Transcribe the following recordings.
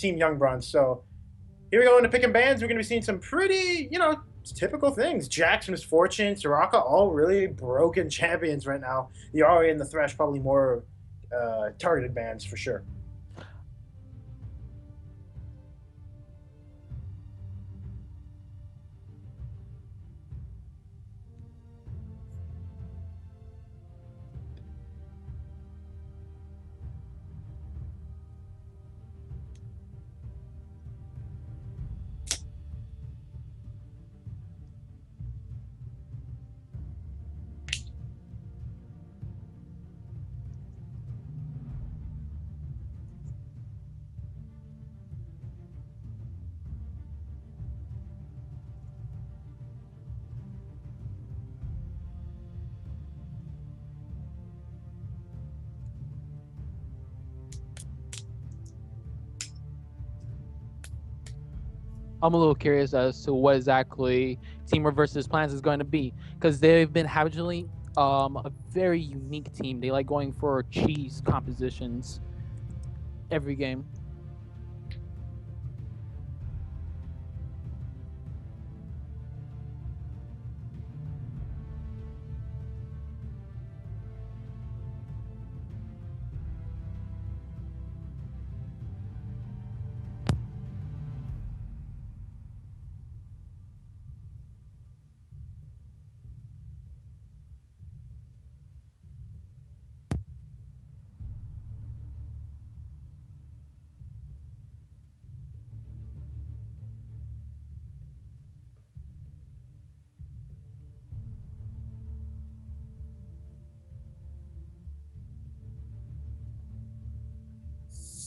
Team Young Bronze. So here we go into picking bands. We're going to be seeing some pretty, typical things. Jax, Misfortune, Soraka, all really broken champions right now. The Ari and the Thresh probably more targeted bands for sure. I'm a little curious as to what exactly Team versus Plans is going to be because they've been habitually a very unique team. They like going for cheese compositions every game.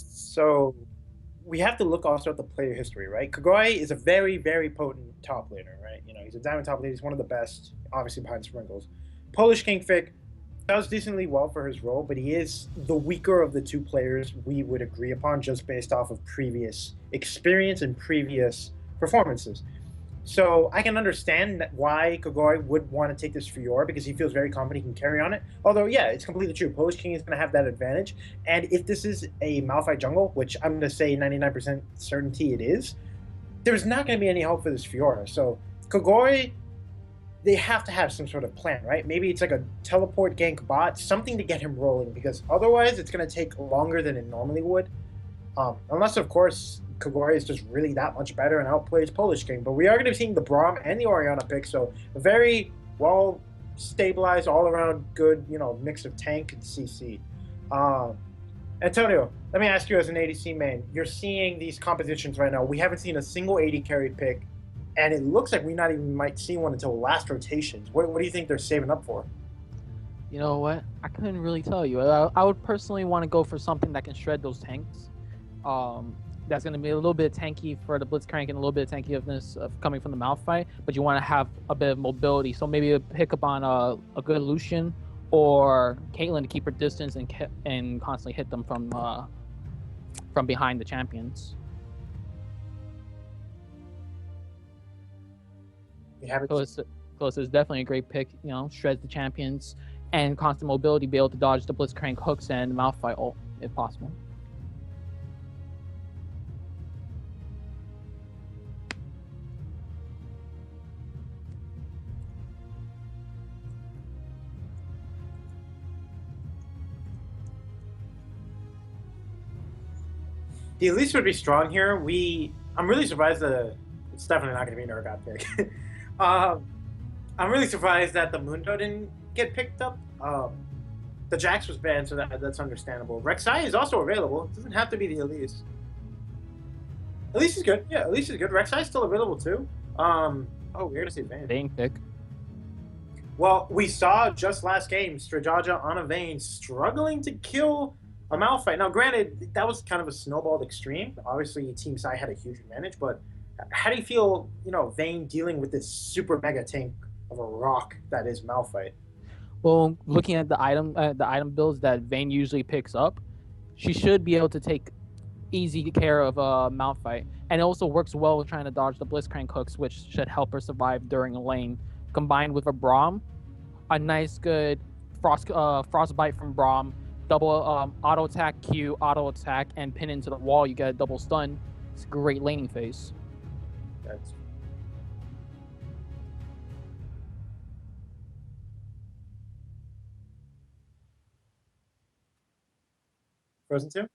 So we have to look also at the player history, right? Kagoi is a very, very potent top laner, right? He's a diamond top laner. He's one of the best, obviously behind Sprinkles. Polish King Fick does decently well for his role, but he is the weaker of the two players we would agree upon just based off of previous experience and previous performances. So I can understand why Kagoi would want to take this Fiora because he feels very confident he can carry on it. Although, yeah, it's completely true. Polish King is going to have that advantage. And if this is a Malphite jungle, which I'm going to say 99% certainty it is, there's not going to be any hope for this Fiora. So Kagoi, they have to have some sort of plan, right? Maybe it's like a teleport gank bot, something to get him rolling because otherwise it's going to take longer than it normally would. Unless, of course, Kagori is just really that much better and outplays Polish King. But we are going to be seeing the Braum and the Orianna pick, so a very well stabilized, all around good, mix of tank and CC. Antonio, let me ask you as an ADC main, you're seeing these compositions right now. We haven't seen a single AD carry pick, and it looks like we not even might see one until last rotations. What do you think they're saving up for? You know what? I couldn't really tell you. I would personally want to go for something that can shred those tanks. That's going to be a little bit tanky for the Blitzcrank and a little bit of tankiness of coming from the Malphite, but you want to have a bit of mobility. So maybe a pick up on a good Lucian or Caitlyn to keep her distance and constantly hit them from behind the champions. So it's definitely a great pick. Shreds the champions and constant mobility, be able to dodge the Blitzcrank hooks and Malphite ult if possible. The Elise would be strong here. I'm really surprised that it's definitely not going to be an Urgot pick. I'm really surprised that the Mundo didn't get picked up. The Jax was banned, so that's understandable. Rek'Sai is also available. It doesn't have to be the Elise. Elise is good. Yeah, Elise is good. Rek'Sai is still available too. We're gonna see Vayne. Vayne pick. Well, we saw just last game Strajaja on a Vayne struggling to kill a Malphite. Now, granted, that was kind of a snowballed extreme. Obviously, Team Sai had a huge advantage, but how do you feel, Vayne dealing with this super mega tank of a rock that is Malphite? Well, looking at the item builds that Vayne usually picks up, she should be able to take easy care of Malphite, and it also works well with trying to dodge the Blitzcrank hooks, which should help her survive during a lane. Combined with a Braum, a nice good frostbite from Braum double auto attack Q, auto attack, and pin into the wall. You get a double stun. It's a great laning phase. That's Frozen 2.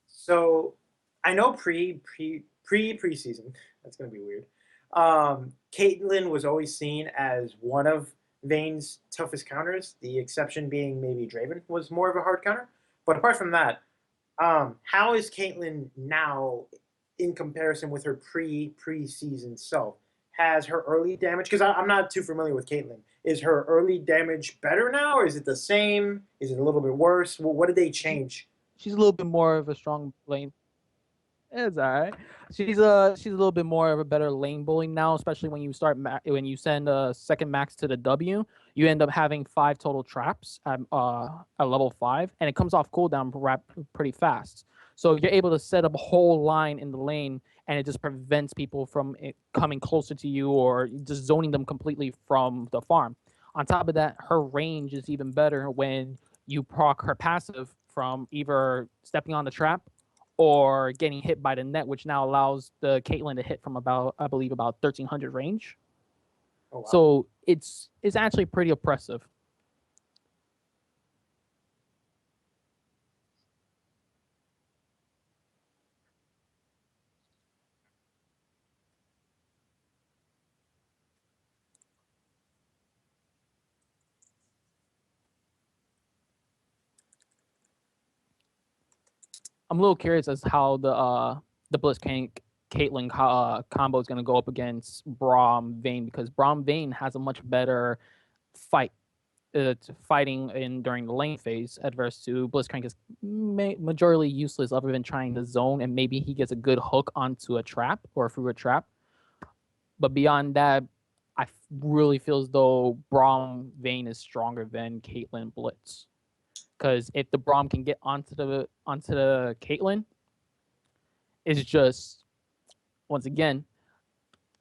So I know preseason. That's gonna be weird. Caitlyn was always seen as one of Vayne's toughest counters. The exception being maybe Draven was more of a hard counter. But apart from that, how is Caitlyn now in comparison with her preseason self? Has her early damage? Because I'm not too familiar with Caitlyn. Is her early damage better now, or is it the same? Is it a little bit worse? What did they She, change? she's a little bit more of a strong lane. It's all right. She's a little bit more of a better lane bully now, especially when you when you send a second max to the W, you end up having 5 total traps at level 5, and it comes off cooldown pretty fast. So you're able to set up a whole line in the lane, and it just prevents people from it coming closer to you or just zoning them completely from the farm. On top of that, her range is even better when you proc her passive from either stepping on the trap or getting hit by the net, which now allows the Caitlyn to hit from about, I believe, about 1300 range. Oh wow. So it's actually pretty oppressive. I'm a little curious as how the Blitzcrank Caitlyn combo is going to go up against Braum Vayne, because Braum Vayne has a much better fight fighting in during the lane phase adverse to Blitzcrank is majorly useless other than trying to zone, and maybe he gets a good hook onto a trap or through a trap. But beyond that, I really feel as though Braum Vayne is stronger than Caitlyn Blitz. Because if the Braum can get onto the Caitlyn, it's just once again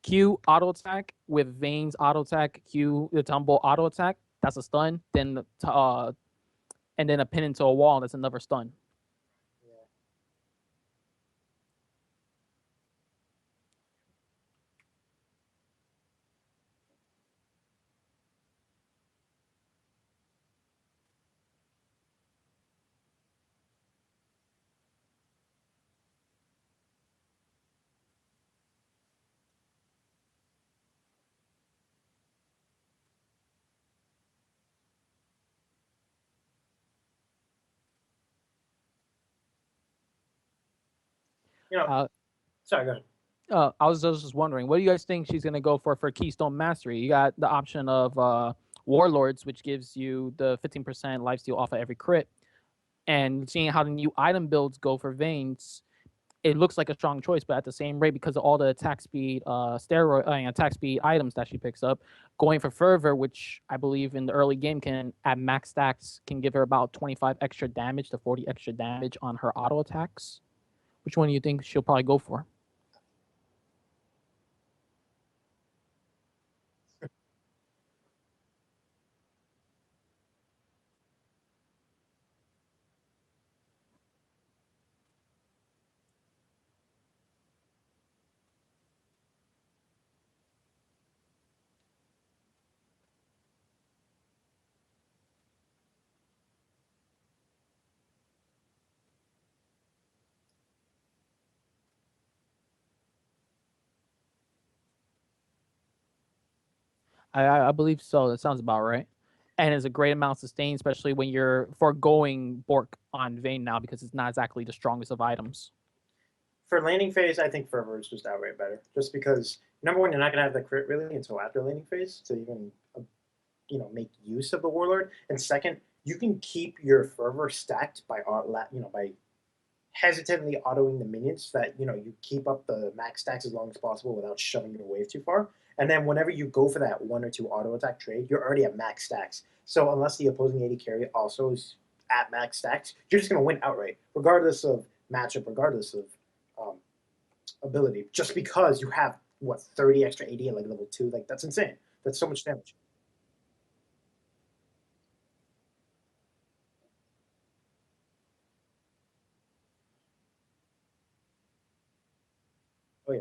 Q auto attack with Vayne's auto attack, Q the tumble auto attack. That's a stun. Then and then a pin into a wall. That's another stun. Yeah. You know. Uh, Sorry. Go ahead. I was just wondering, what do you guys think she's gonna go for Keystone Mastery? You got the option of Warlords, which gives you the 15% lifesteal off of every crit, and seeing how the new item builds go for Veins, it looks like a strong choice. But at the same rate, because of all the attack speed, attack speed items that she picks up, going for Fervor, which I believe in the early game can at max stacks can give her about 25 extra damage to 40 extra damage on her auto attacks. Which one do you think she'll probably go for? I believe so. That sounds about right. And it's a great amount of sustain, especially when you're foregoing Bork on Vayne now because it's not exactly the strongest of items. For laning phase, I think Fervor is just outright better. Just because number one, you're not gonna have the crit really until after laning phase to even make use of the Warlord. And second, you can keep your Fervor stacked by by hesitantly autoing the minions so that you keep up the max stacks as long as possible without shoving your wave too far. And then whenever you go for that 1 or 2 auto attack trade, you're already at max stacks. So unless the opposing AD carry also is at max stacks, you're just going to win outright, regardless of matchup, regardless of um, ability, just because you have what 30 extra AD at like level 2. Like that's insane. That's so much damage. Oh yeah.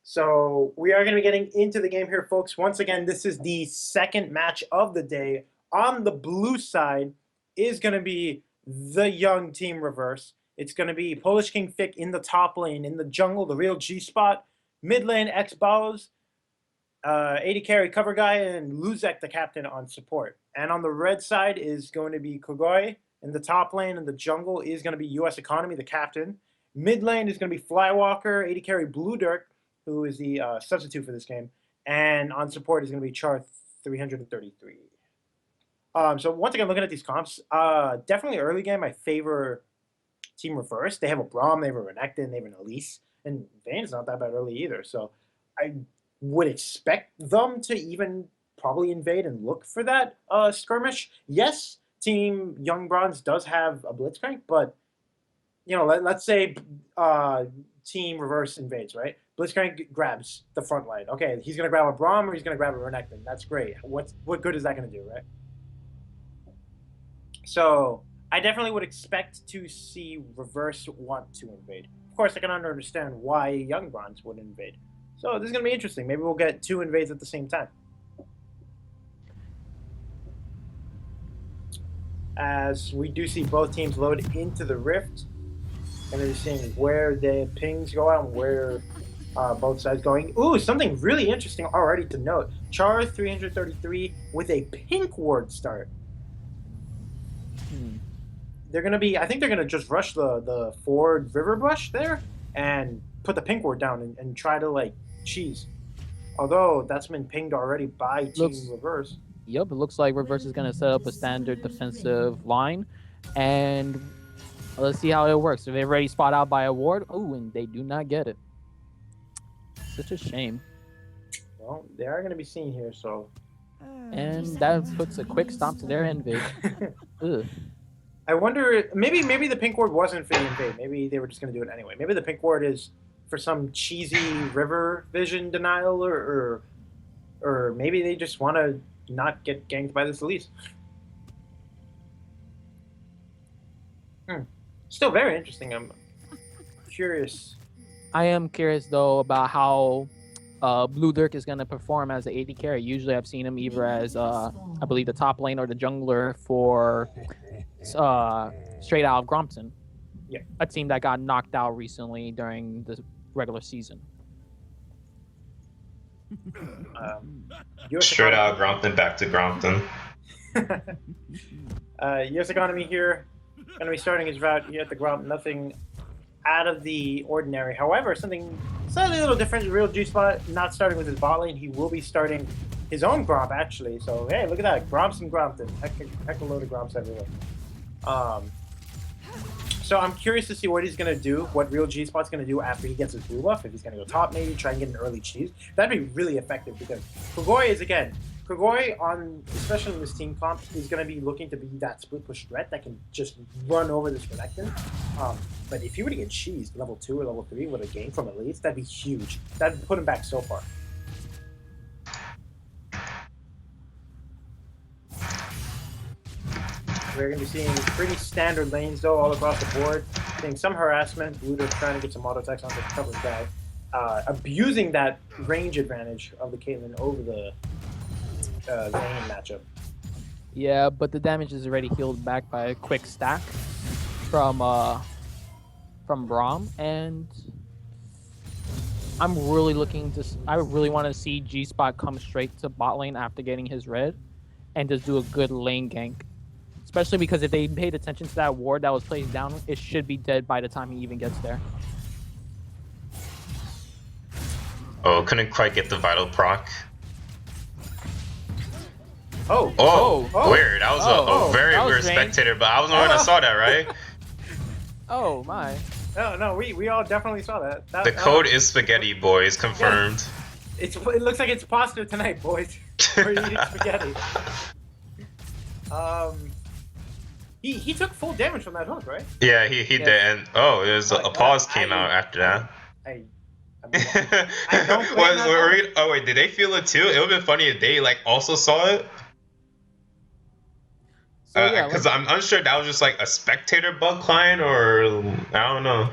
So we are going to be getting into the game here, folks. Once again, this is the second match of the day. On the blue side is going to be the young team reverse. It's going to be Polish King Fick in the top lane, in the jungle, the real G spot. Mid lane, X Bows, AD carry cover guy, and Luzek the captain on support. And on the red side is going to be Kogoi. In the top lane, in the jungle, is going to be US Economy, the captain. Mid lane is going to be Flywalker, AD carry Blue Dirk, who is the substitute for this game. And on support is going to be Char 333. So once again, looking at these comps, definitely early game, I favor Team Reverse. They have a Braum, they have a Renekton, they have an Elise, and Vayne's not that bad early either. So I would expect them to even probably invade and look for that skirmish. Yes, Team Young Bronze does have a Blitzcrank, but let's say Team Reverse invades, right? Blitzcrank grabs the front line. Okay, he's gonna grab a Braum or he's gonna grab a Renekton. That's great. What good is that gonna do, right? So I definitely would expect to see Reverse want to invade. Of course, I can understand why Young Bronze would invade. So this is gonna be interesting. Maybe we'll get 2 invades at the same time. As we do see both teams load into the Rift, and they're seeing where the pings go out and where both sides going. Ooh, something really interesting already to note. Char 333 with a pink ward start. They're going to be, I think they're going to just rush the forward river bush there and put the pink ward down and try to like cheese. Although that's been pinged already by Team Reverse. Yep, it looks like Reverse is going to set up a standard defensive line. And let's see how it works. If they're already spot out by a ward, oh, and they do not get it. Such a shame. Well, they are going to be seen here, so. And that puts a quick stop to their invade. I wonder, maybe the pink ward wasn't for the invade. Maybe they were just going to do it anyway. Maybe the pink ward is for some cheesy river vision denial, or maybe they just want to not get ganked by this Elise. Still very interesting. I'm curious. I am curious though about how Blue Dirk is going to perform as an AD carry. Usually I've seen him either as I believe the top lane or the jungler for straight out of Grompton. Yeah. A team that got knocked out recently during the regular season. Straight out of Grompton, back to Grompton. US Economy here. Going to be starting his route here at the Gromp. Nothing out of the ordinary. However, something slightly a little different. Real G-Spot not starting with his bot lane. He will be starting his own Gromp, actually. So, hey, look at that. Gromps and Grompton. Heck a load of Gromps everywhere. So I'm curious to see what he's going to do, what Real G-Spot's going to do after he gets his blue buff. If he's going to go top, maybe try and get an early cheese. That'd be really effective because Kogoi is, again, especially in this team comp, is going to be looking to be that split push threat that can just run over this Renekton. But if he were to get cheesed level 2 or level 3 with a gank from Elise, that'd be huge. That'd put him back so far. We're going to be seeing pretty standard lanes, though, all across the board. Seeing some harassment. Ludo trying to get some auto attacks on the cover guy. Abusing that range advantage of the Caitlyn over the lane matchup. Yeah, but the damage is already healed back by a quick stack from Braum, and I'm really I really want to see G-Spot come straight to bot lane after getting his red and just do a good lane gank. Especially because if they paid attention to that ward that was placed down, it should be dead by the time he even gets there. Oh, couldn't quite get the vital proc. Oh. Weird. That was a very that was weird strange. spectator, but I was the one that saw that, right? Oh my. No, we all definitely saw that. The code is spaghetti, boys. Confirmed. It looks like it's pasta tonight, boys. We're eating spaghetti. He took full damage from that hook, right? Yeah, he did. And there's a pause came out after that. I don't blame that. Oh wait, did they feel it too? It would have been funny if they like also saw it. So yeah, Because I'm unsure that was just like a spectator bug client or I don't know.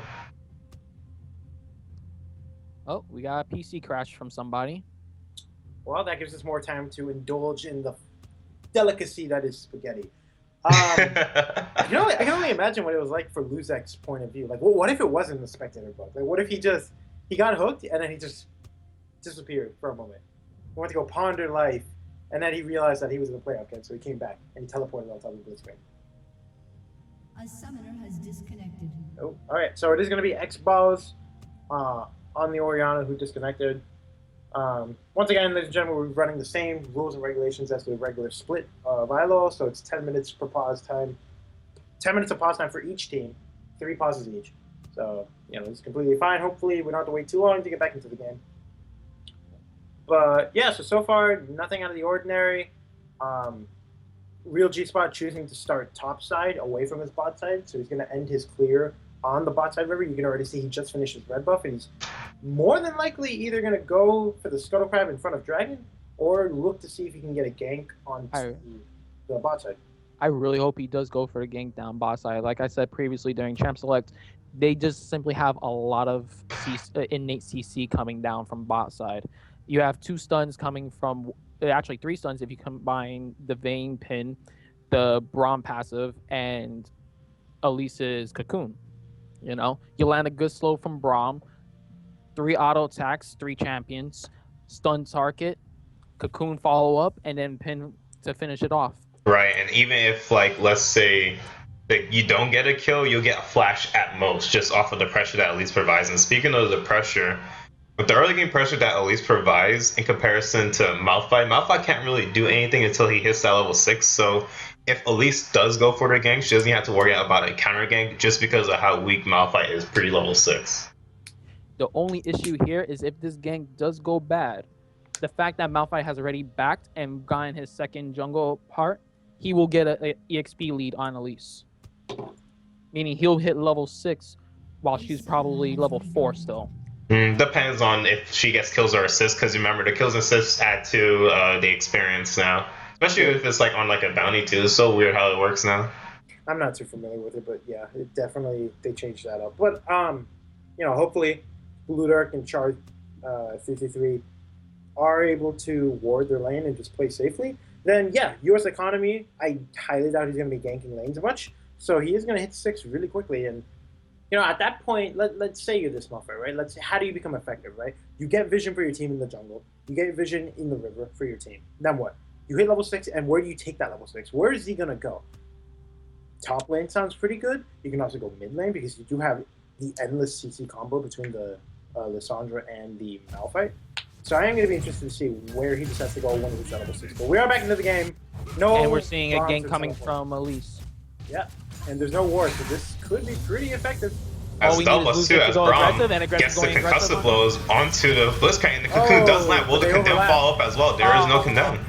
Oh, we got a PC crash from somebody. Well, that gives us more time to indulge in the delicacy that is spaghetti. I can only imagine what it was like for Luzek's point of view. Like, what if it wasn't the spectator bug? Like, what if he got hooked and then he just disappeared for a moment? He went to go ponder life, and then he realized that he was in the playoff game, so he came back and he teleported on top of the Blitzcrank. A summoner has disconnected. Oh, all right. So it is going to be X-Balls on the Oriana who disconnected. Once again, ladies and gentlemen, we're running the same rules and regulations as the regular split of iLOL, so it's 10 minutes per pause time. 10 minutes of pause time for each team, 3 pauses each. So, it's completely fine. Hopefully, we don't have to wait too long to get back into the game. But, yeah, so far, nothing out of the ordinary. Real G-Spot choosing to start top side away from his bot side, so he's going to end his clear on the bot side river. You can already see he just finished his red buff, and he's more than likely either going to go for the Scuttle Crab in front of Dragon or look to see if he can get a gank on the bot side. I really hope he does go for a gank down bot side. Like I said previously during Champ Select, they just simply have a lot of innate CC coming down from bot side. You have 2 stuns coming from, actually 3 stuns if you combine the Vayne pin, the Braum passive, and Elise's Cocoon. You land a good slow from Braum, 3 auto attacks, 3 champions, stun target, Cocoon follow up, and then pin to finish it off. Right, and even if let's say that you don't get a kill, you'll get a flash at most, just off of the pressure that Elise provides. And speaking of the pressure, with the early game pressure that Elise provides in comparison to Malphite can't really do anything until he hits that level 6. So if Elise does go for the gank, she doesn't have to worry about a counter gank just because of how weak Malphite is pre level 6. The only issue here is if this gank does go bad, the fact that Malphite has already backed and gotten his second jungle part, he will get an EXP lead on Elise. Meaning he'll hit level 6 while she's probably level 4 still. Depends on if she gets kills or assists, because remember, the kills and assists add to the experience now. Especially if it's on a bounty too. It's so weird how it works now. I'm not too familiar with it, but yeah, they changed that up. But hopefully Blue Dark and Char 333 are able to ward their lane and just play safely. Then yeah, US economy, I highly doubt he's going to be ganking lanes much. So he is going to hit 6 really quickly. And at that point, let's say you're this Malphite, right? Let's say, how do you become effective, right? You get vision for your team in the jungle. You get vision in the river for your team. Then what? You hit level 6, and where do you take that level 6? Where is he going to go? Top lane sounds pretty good. You can also go mid lane because you do have the endless CC combo between the Lissandra and the Malphite. So I am going to be interested to see where he decides to go when he's at level 6. But we are back into the game. And we're seeing a gank coming from Elise. Yeah, and there's no ward, so this could be pretty effective. As doubles too, as Braum gets the concussive blows onto the Blitzcrank, and the Cocoon does land. Will the Condemn follow up as well? There is no Condemn.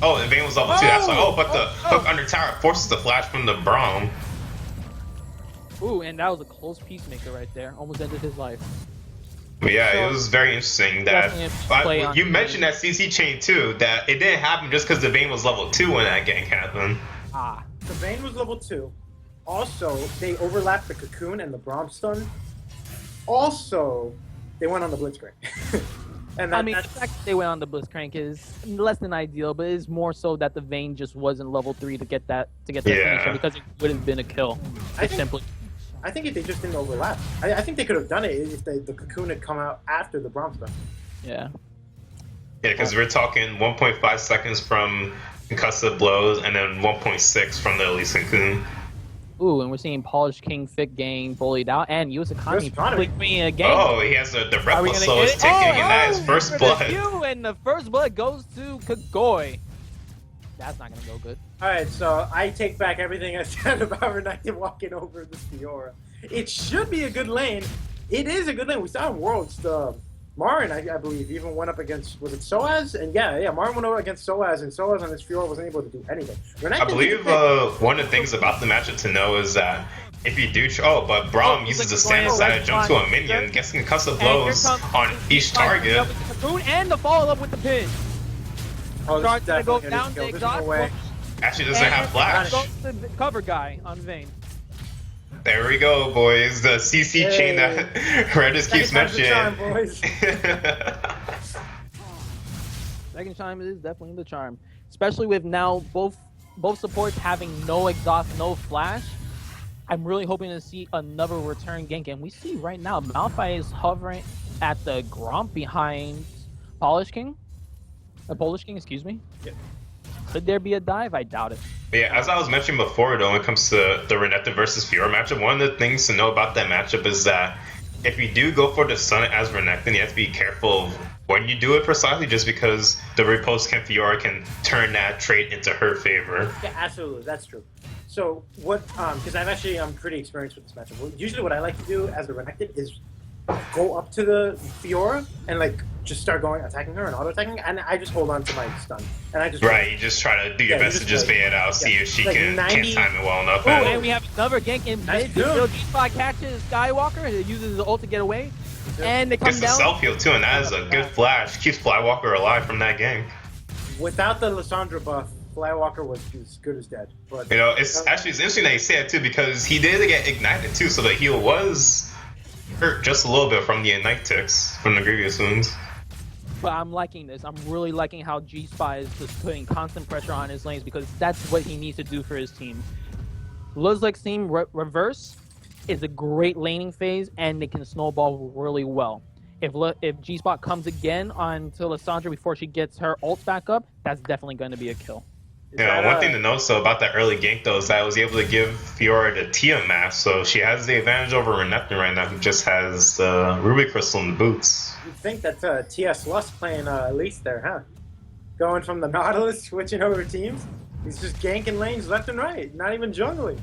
Oh, and Vayne was level 2. That's but the hook under tower forces the flash from the Braum. Ooh, and that was a close peacemaker right there. Almost ended his life. But yeah, it was very interesting that you mentioned that CC chain too. That it didn't happen just because the Vayne was level 2 when that gank happened. The Vayne was level 2. Also, they overlapped the Cocoon and the Braum stun. Also, they went on the Blitzcrank. And the fact that they went on the Blitzcrank is less than ideal, but it's more so that the Vayne just wasn't level 3 to get that finisher, because it would have been a kill. I think if they just didn't overlap. I think they could have done it if the Cocoon had come out after the Braum stun. Yeah. Yeah, because we're talking 1.5 seconds from concussive blows, and then 1.6 from the Elise Cocoon. Ooh, and we're seeing Polish King Fit getting bullied out, and US Economy being a game. Oh, he has the Reckless, so it's taking him at his first blood. And the first blood goes to Kagoi. That's not gonna go good. All right, so I take back everything I said about Renekton walking over this Fiora. It should be a good lane. It is a good lane. We saw in Worlds, Marin, I believe, even went up against, was it Soaz? And yeah, Marin went over against Soaz, and Soaz on his Fiora wasn't able to do anything. I believe one of the things about the matchup to know is that if you do, but Braum uses the stand side to jump to a minion, gets concussive blows on each target. And the follow up with the pin. Oh, Trying to go definitely down gonna the kill. There's no exhaust. way. Actually doesn't have flash. The cover guy on Vayne. There we go, boys. The CC chain that Redis keeps mentioning. Time, boys. Second chime is definitely the charm, especially with now both supports having no exhaust, no flash. I'm really hoping to see another return gank, and we see right now Malphite is hovering at the Gromp behind Polish King. Polish King, excuse me. Yep. Could there be a dive? I doubt it. Yeah, as I was mentioning before, though, when it comes to the Renekton versus Fiora matchup, one of the things to know about that matchup is that if you do go for the Sun as Renekton, you have to be careful of when you do it precisely, just because the riposte Fiora can turn that trait into her favor. Yeah, absolutely, that's true. So what? Because I'm pretty experienced with this matchup. Usually, what I like to do as a Renekton is go up to the Fiora and like just start attacking her and auto attacking, and I just hold on to my stun, and I just you just try to do your best to just bait it out, see if she can't time it well enough. Oh, and we have another gank in mid. G-Spot catches Skywalker and it uses his ult to get away, and they come down. Gets the self heal too, and that is a good flash. Keeps Flywalker alive from that gank. Without the Lissandra buff, Flywalker was as good as dead. But it's interesting that you say that too, because he did get ignited too, so the heal was hurt just a little bit from the ignite ticks from the previous wounds. But I'm liking this. I'm really liking how G-Spy is just putting constant pressure on his lanes, because that's what he needs to do for his team. Luzlek's team reverse is a great laning phase, and they can snowball really well. If G-Spot comes again onto Lissandra before she gets her ult back up, that's definitely going to be a kill. One thing to note about that early gank though is that I was able to give Fiora the Tia mask, so she has the advantage over Renekton right now, who just has the Ruby Crystal in the boots. You'd think that's TS Lust playing Elise there, huh? Going from the Nautilus, switching over teams. He's just ganking lanes left and right, not even jungling.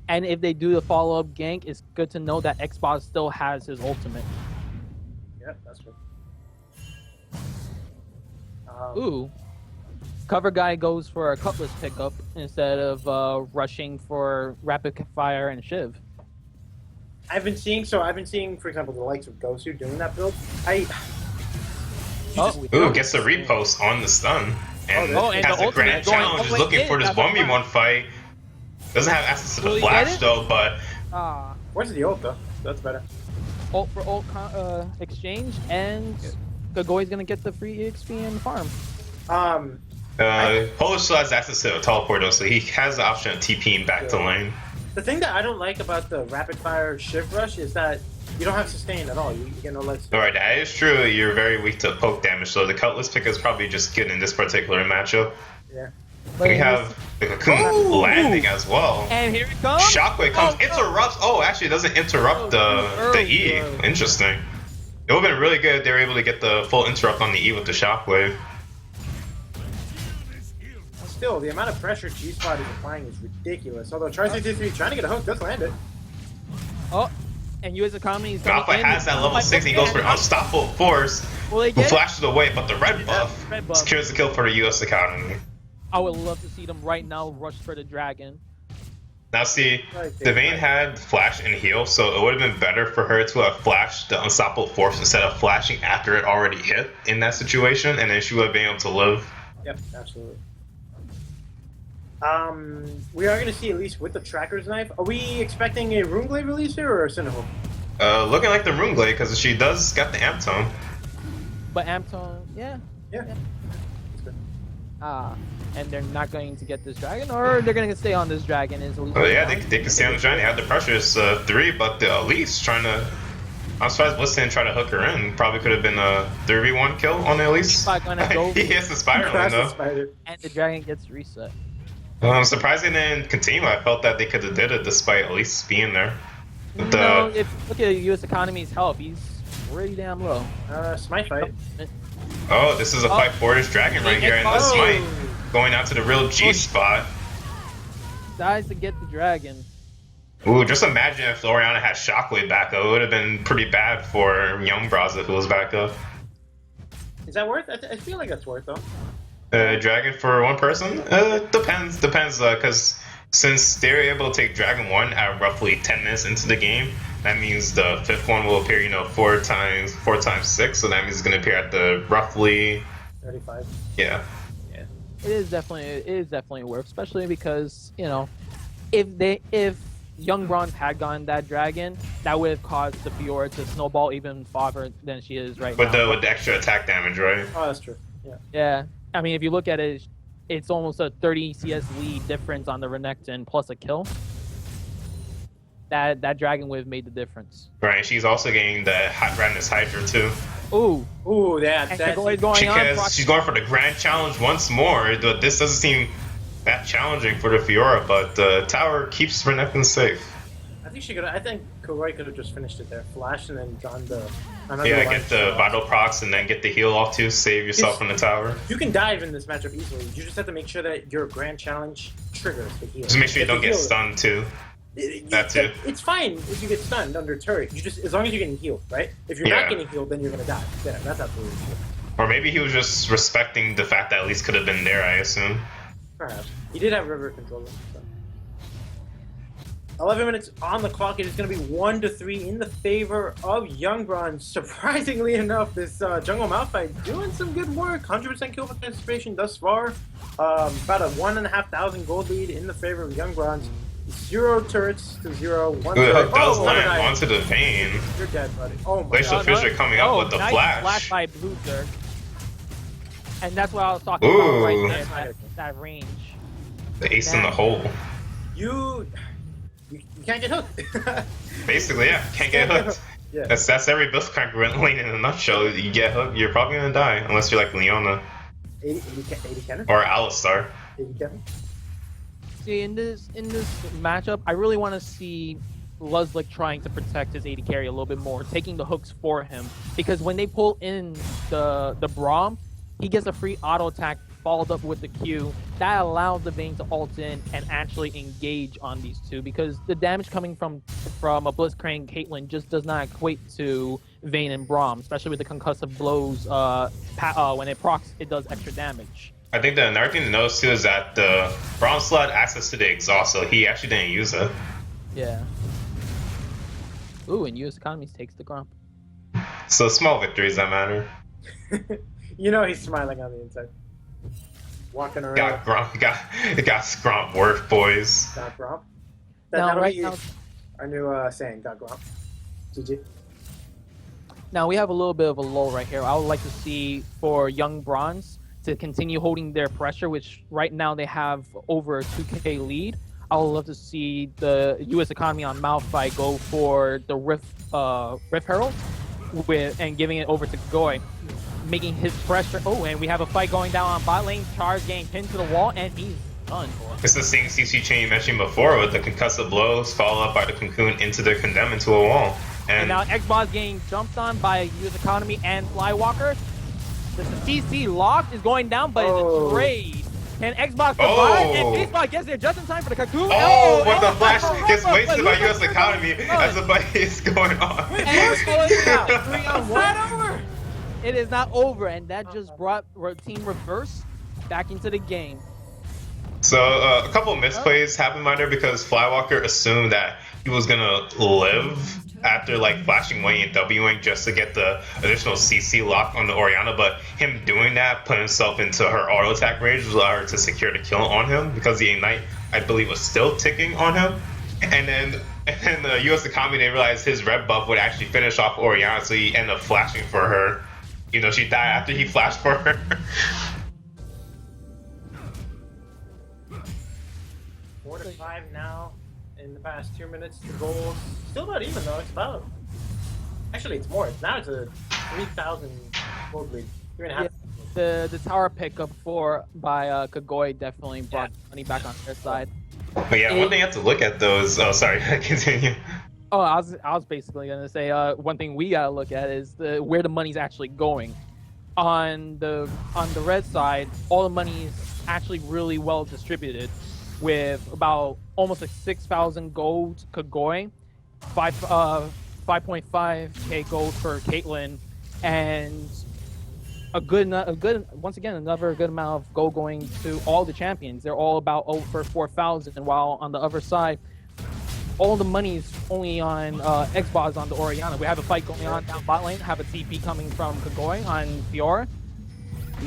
And if they do the follow-up gank, it's good to know that Xbox still has his ultimate. Yep, that's true. Ooh. Cover guy goes for a Cutlass pickup instead of rushing for Rapid Fire and Shiv. I've been seeing, for example, the likes of Gosu doing that build. Gets the repost on the stun. And and has a grand challenge, is looking for this 1v1 fight. Doesn't have access to the flash though, but... Where's the ult though? That's better. Ult for ult exchange, and Gogoi's gonna get the free EXP and farm. Polish still has access to a teleport though, so he has the option of TPing back to lane. The thing that I don't like about the rapid fire shift rush is that you don't have sustain at all. You get no legs. Alright, that is true. You're very weak to poke damage, so the Cutlass pick is probably just good in this particular matchup. Yeah. We have the Cocoon landing as well. And here it comes. Shockwave comes, interrupts. Oh, actually, it doesn't interrupt the E. Interesting. It would have been really good if they were able to get the full interrupt on the E with the Shockwave. Still, the amount of pressure G-Spot is applying is ridiculous. Although Tri-633 trying to get a hook does land it. Oh, and US Economy is Malphite has that level 6, he goes for Unstoppable Force, who flashes away, but the red buff secures the kill for the US Economy. I would love to see them right now rush for the dragon. Now see, Devane had flash and heal, so it would have been better for her to have flashed the Unstoppable Force instead of flashing after it already hit in that situation, and then she would have been able to live. Yep, absolutely. We are going to see, at least with the Tracker's Knife, are we expecting a Runeblade release here or a Cinnamon? Looking like the Runeblade, because she does got the Amp Tone. But Amp Tone, yeah. That's good. And they're not going to get this dragon, or they're going to stay on this dragon? They can stay on the dragon. They have the pressure. It's 3, but the Elise trying to... I'm surprised Bliss didn't try to hook her in. Probably could have been a 3v1 kill on the Elise. He hits the spiraling though. And the dragon gets reset. I'm surprised they didn't continue. I felt that they could have did it despite Elise being there. But, no, if you look at US Economy's health, he's pretty damn low. Smite fight. Oh, this is a fight for this dragon right here in the Smite. Going out to the real G spot. Dies to get the dragon. Ooh, just imagine if Oriana had Shockwave back up. It would have been pretty bad for Young Bros if it was back up. Is that worth? I feel like that's worth though. Dragon for one person? Depends, because since they're able to take Dragon 1 at roughly 10 minutes into the game, that means the fifth one will appear, 4 times 6, so that means it's going to appear at the roughly 35. Yeah. It is definitely worth, especially because, if Young Bronze had gotten that dragon, that would have caused the Fiora to snowball even farther than she is right now. With the extra attack damage, right? Oh, that's true. Yeah. Yeah. I mean, if you look at it, it's almost a 30 CS lead difference on the Renekton plus a kill. That dragon would have made the difference. Right. She's also getting the Radness Hydra too. Ooh, that's because she's going for the grand challenge once more. This doesn't seem that challenging for the Fiora, but the tower keeps Renekton safe. I think Kogoi could have just finished it there, flash, and then gone the. Get the vital procs and then get the heal off too. Save yourself from the tower. You can dive in this matchup easily. You just have to make sure that your grand challenge triggers the heal. Just make sure you don't get stunned too. That too. It's fine if you get stunned under turret. As long as you're getting healed, right? If you're not getting healed, then you're gonna die. Yeah, that's absolutely true. Or maybe he was just respecting the fact that at least could have been there. I assume. Perhaps he did have river control. So. 11 minutes on the clock. It is going to be 1-3 in the favor of Young Bronze. Surprisingly enough, this Jungle Malphite doing some good work. 100% kill participation thus far. About a 1,500 gold lead in the favor of Young Bronze. 0 turrets to 0. One turret. Does land onto the vein. You're dead, buddy. Oh my Glacial god. Fissure coming up with the nice flash. Flash by Blue Zerg. And that's what I was talking about right there. That range. The ace in the hole. You can't get hooked. Basically, yeah, can't get hooked. Yeah. That's every buff cracker lane in a nutshell. You get hooked, you're probably gonna die unless you're like Leona 80 cannon? or Alistar. 80 cannon? See, in this matchup, I really want to see Luzlik trying to protect his AD carry a little bit more, taking the hooks for him, because when they pull in the Braum, he gets a free auto attack followed up with the Q. That allows the Vayne to ult in and actually engage on these two, because the damage coming from a Blitzcrank Caitlyn just does not equate to Vayne and Braum, especially with the concussive blows. When it procs, it does extra damage. I think the another thing to notice too is that the Braum slot had access to the exhaust, so he actually didn't use it. Yeah. Ooh, and US Economies takes the Grump. So small victories that matter. He's smiling on the inside. Walking around. Got Grump, got Scrump work, boys. Got Grump. Now, right now, our new saying, got Grump. GG. Now we have a little bit of a lull right here. I would like to see for Young Bronze to continue holding their pressure, which right now they have over a 2K lead. I would love to see the U.S. economy on Malphite go for the Rift Herald and giving it over to Goy, making his pressure. Oh, and we have a fight going down on bot lane. Charge getting pinned to the wall, and he's done. It's the same CC chain you mentioned before with the concussive blows followed up by the cocoon into the condemn into a wall. And now Xbox getting jumped on by U.S. economy and Flywalker. The CC lock is going down, but it's a trade. And Xbox survive, and Facebook gets there just in time for the cocoon. But the flash gets wasted by US economy as the fight is going on. It is not over, and that just brought Team Reverse back into the game. So a couple of misplays happened by there because Flywalker assumed that he was gonna live after like flashing away and Wing just to get the additional CC lock on the Orianna, but him doing that put himself into her auto attack range, which allowed her to secure the kill on him because the Ignite, I believe, was still ticking on him. And then the US economy, they realized his red buff would actually finish off Orianna, so he ended up flashing for her. She died after he flashed for her. 4-5 now. In the past 2 minutes, the goal still not even though. It's about actually it's more. Now it's a 3,000 gold lead. 3.5. The tower pickup by Kagoi definitely brought money back on their side. But yeah, one thing you have to look at though is sorry, continue. Oh, I was basically gonna say one thing we gotta look at is where the money's actually going. On the red side, all the money's actually really well distributed, with about almost like 6,000 gold Kagoi, 5.5k gold for Caitlyn, and a good once again another good amount of gold going to all the champions. They're all about over 4,000, while on the other side, all the money's only on Xbox on the Orianna. We have a fight going on down bot lane, have a TP coming from Kagoi on Fiora.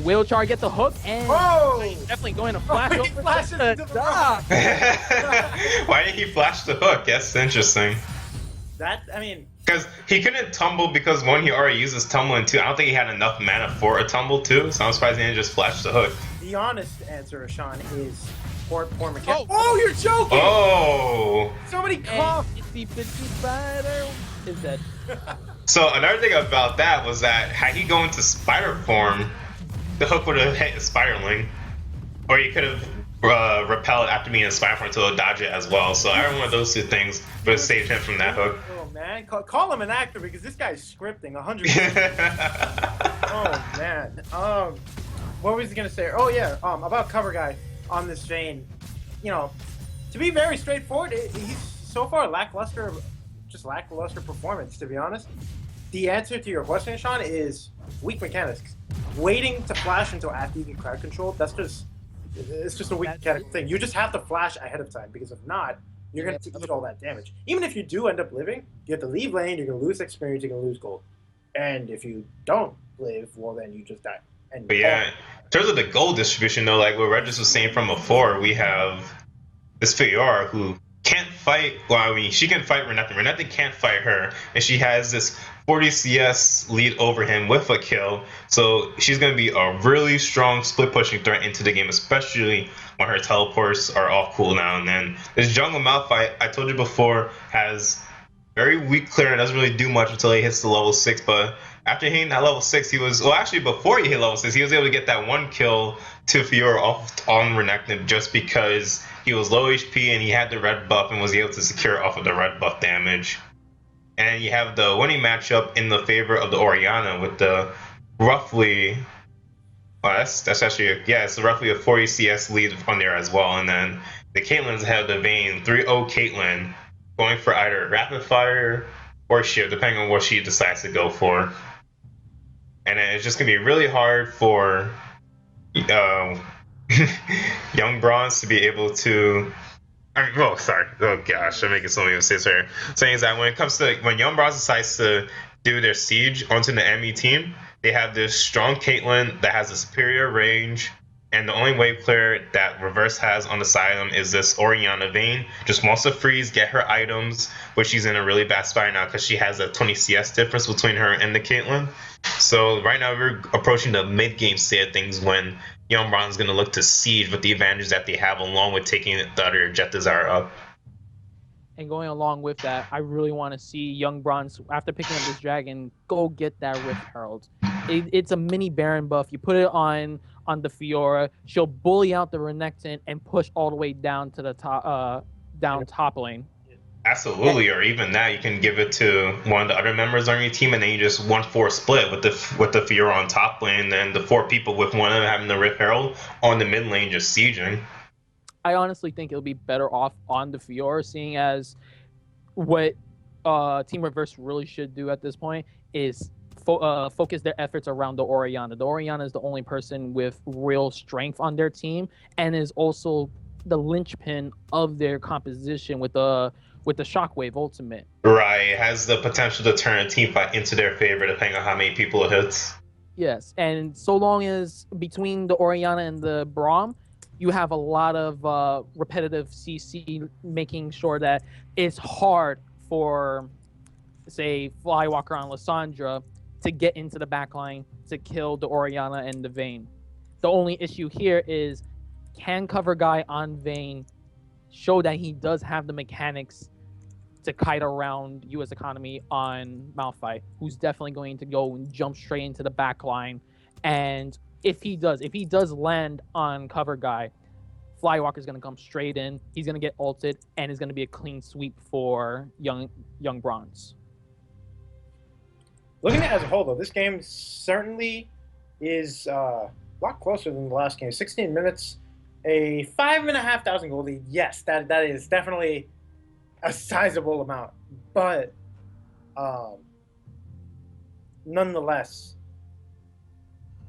Will Char get the hook, and definitely going to flash over. He flashes into the rock. Why did he flash the hook? That's interesting. Because he couldn't tumble because one, he already uses tumble, and two, I don't think he had enough mana for a tumble too. So I'm surprised he didn't just flash the hook. The honest answer, Sean, is poor mechanic. Oh, you're joking! Oh! Somebody cough. 50-50 spider is dead. So another thing about that was that had he gone into spider form, the hook would have hit the spiderling, or he could have repelled after being in spider form to dodge it as well. So every one of those two things would have saved him from that hook. Oh man, call him an actor because this guy's scripting 100%. Oh man. What was he gonna say? Oh yeah. About cover guy on this vein. You know, to be very straightforward, he's so far lackluster performance. To be honest, the answer to your question, Sean, is weak mechanics. Waiting to flash until after you get crowd control, it's just a weak mechanic thing. You just have to flash ahead of time, because if not, you're going to eat all that damage. Even if you do end up living, you have to leave lane, you're going to lose experience, you're going to lose gold. And if you don't live, well then you just die. But yeah, in terms of the gold distribution though, like what Regis was saying from before, we have this Fiora who can't fight, well I mean, she can fight Renekton. Renekton can't fight her, and she has this 40 CS lead over him with a kill, so she's going to be a really strong split pushing threat into the game, especially when her teleports are off cooldown. And then this jungle Malphite, I told you before, has very weak clear and doesn't really do much until he hits the level 6, but after hitting that level 6, he was, well actually before he hit level 6, he was able to get that one kill to Fiora off on Renekton just because he was low HP and he had the red buff and was able to secure off of the red buff damage. And you have the winning matchup in the favor of the Orianna with the roughly, well, that's actually, yeah, it's roughly a 40 CS lead on there as well. And then the Caitlyn's ahead of the Vayne, 3-0 Caitlyn, going for either rapid fire or shift, depending on what she decides to go for. And it's just gonna be really hard for young Bronze to be able to. Oh gosh, I'm making so many mistakes here. Saying is that when it comes to when Young Bronze decides to do their siege onto the enemy team, they have this strong Caitlyn that has a superior range, and the only wave clear that Reverse has on the side of them is this Orianna Vayne. Just wants to freeze, get her items, but she's in a really bad spot now because she has a 20 CS difference between her and the Caitlyn. So right now we're approaching the mid-game state of things when Young Bronze is going to look to siege with the advantage that they have, along with taking the other Jet Desire up. And going along with that, I really want to see Young Bronze, after picking up this dragon, go get that Rift Herald. It's a mini Baron buff. You put it on the Fiora, she'll bully out the Renekton and push all the way down to the top lane. Absolutely, or even that, you can give it to one of the other members on your team, and then you just 1-4 split with the Fiora on top lane, and the 4 people with one of them having the Rift Herald on the mid lane just sieging. I honestly think it'll be better off on the Fiora, seeing as what Team Reverse really should do at this point is focus their efforts around the Orianna. The Orianna is the only person with real strength on their team, and is also the linchpin of their composition with the Shockwave ultimate. Right, it has the potential to turn a team fight into their favor depending on how many people it hits. Yes, and so long as between the Orianna and the Braum, you have a lot of repetitive CC, making sure that it's hard for, say, Flywalker on Lissandra to get into the backline to kill the Orianna and the Vayne. The only issue here is, can cover guy on Vayne show that he does have the mechanics to kite around US economy on Malphite, who's definitely going to go and jump straight into the backline. And if he does land on cover guy, Flywalker's going to come straight in, he's going to get ulted, and it's going to be a clean sweep for young Bronze. Looking at it as a whole, though, this game certainly is a lot closer than the last game. 16 minutes, A 5,500 gold lead, yes, that is definitely a sizable amount, but um, nonetheless,